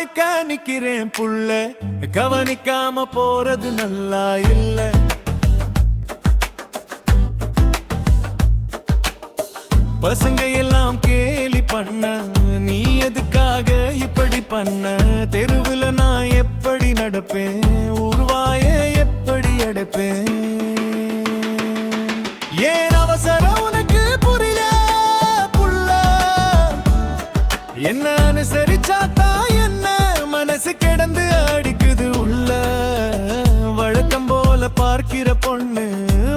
கடுக்க நிக்கிறேன் புள்ள, கவனிக்காம போறது நல்லா இல்ல. பசங்க எல்லாம் கேலி பண்ண, நீ எதுக்காக இப்படி பண்ண? தெருவுல நான் எப்படி நடப்பேன், உருவாய எப்படி அடைப்பேன்? ஏன் அவசரம் உனக்கு புரியல புள்ள? என்ன அனுசரிச்சாத்தா என்ன மனசு கிடந்து அடிக்குது உள்ள. வழக்கம் போல பார்க்கிற பொண்ணு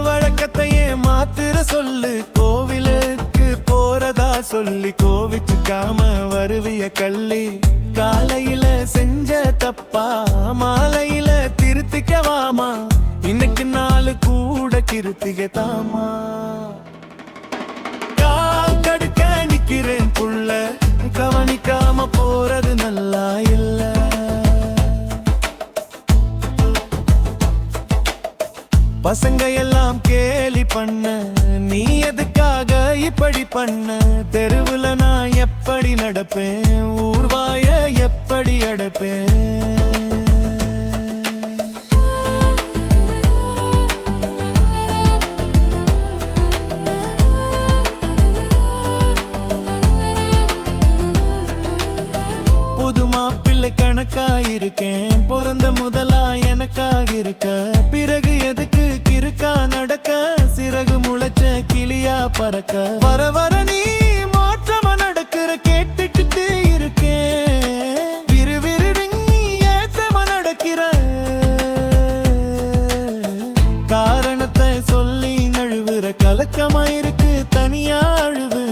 வழக்கத்தையே மாத்திர சொல்லு. கோவிலுக்கு போறதா சொல்லி கோவிச்சுக்காம வருவிய கள்ளி. காலையில செஞ்ச தப்பா மாலையில திருத்திக்கவாமா, இன்னைக்கு நாலு கூட கிருத்திகதாமா. கால் கடுக்க நிக்கிறேன் புள்ள, கவனிக்காம போறது நல்லா இல்ல. பசங்க எல்லாம் கேலி பண்ண, நீ எதுக்காக இப்படி பண்ண? தெருவுல நான் எப்படி நடப்பேன், ஊர்வாய எப்படி அடைப்பேன்? கணக்காயிருக்கேன், பிறந்த முதலா எனக்காக இருக்க. பிறகு எதுக்கு கிறுக்கா நடக்க, சிறகு முளைச்ச கிளியா பறக்க. வர வர நீ மாற்றமா நடக்கிற கேட்டுக்கிட்டு இருக்கேன். விறுவிறு நீ ஏற்றமா நடக்கிற, காரணத்தை சொல்லி நழுவுற. கலக்கமா இருக்கு தனியா அழுவு.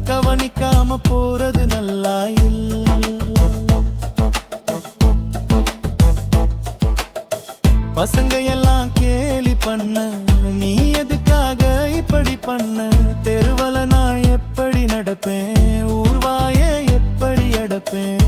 கவனிக்காம போறது நல்லா இல்ல. பசங்க எல்லாம் கேலி பண்ண, நீ எதுக்காக இப்படி பண்ண? தெருவல நான் எப்படி நடப்பேன், ஊர்வாய எப்படி அடைப்பேன்?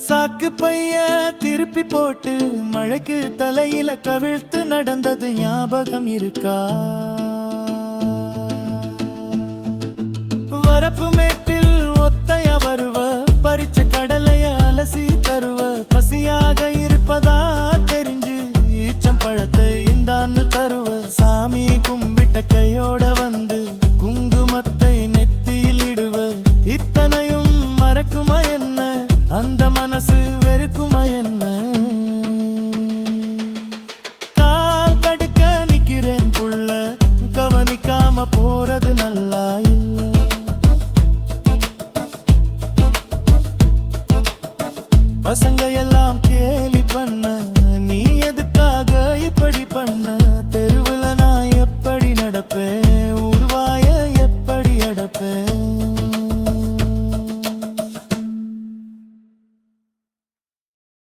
சாக்கு பைய திருப்பி போட்டு மழைக்கு தலையில கவிழ்த்து நடந்தது ஞாபகம் இருக்கா? வரப்பு